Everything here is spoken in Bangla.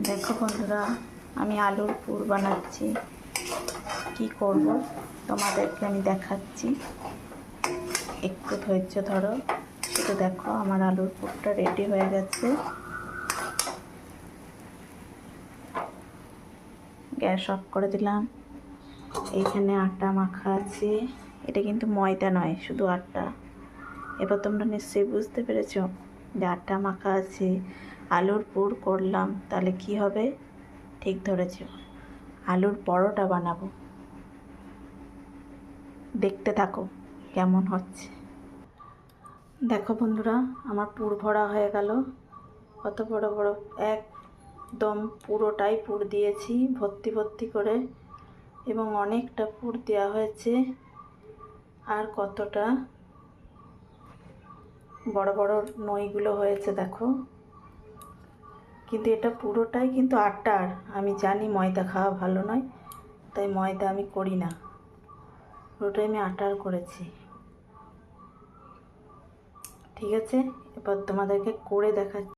দেখো বন্ধুরা, আমি আলুর পুর বানাচ্ছি। কি করব তোমাদেরকে আমি দেখাচ্ছি, একটু ধৈর্য ধরো। শুধু দেখো, আমার আলুর পুরটা রেডি হয়ে গেছে। গ্যাস অফ করে দিলাম। এইখানে আটা মাখা আছে, এটা কিন্তু ময়দা নয়, শুধু আটা। এবার তোমরা নিশ্চয়ই বুঝতে পেরেছো যে আটা মাখা আছে, আলুর পুর করলাম, তাহলে কি হবে? ঠিক ধরেছ, আলুর পরোটা বানাবো। দেখতে থাকো কেমন হচ্ছে। দেখো বন্ধুরা, আমার পুর ভরা হয়ে গেল। কত বড় বড়, একদম পুরোটাই পুর দিয়েছি, ভর্তি ভর্তি করে, এবং অনেকটা পুর দেওয়া হয়েছে। আর কতটা বড় বড় নইগুলো হয়েছে দেখো। কিন্তু এটা পুরোটাই কিন্তু আটার। আমি জানি ময়দা খাওয়া ভালো নয়, তাই ময়দা আমি করি না, পুরোটাই আমি আটার করেছি। ঠিক আছে, এবার তোমাদেরকে করে দেখাচ্ছি।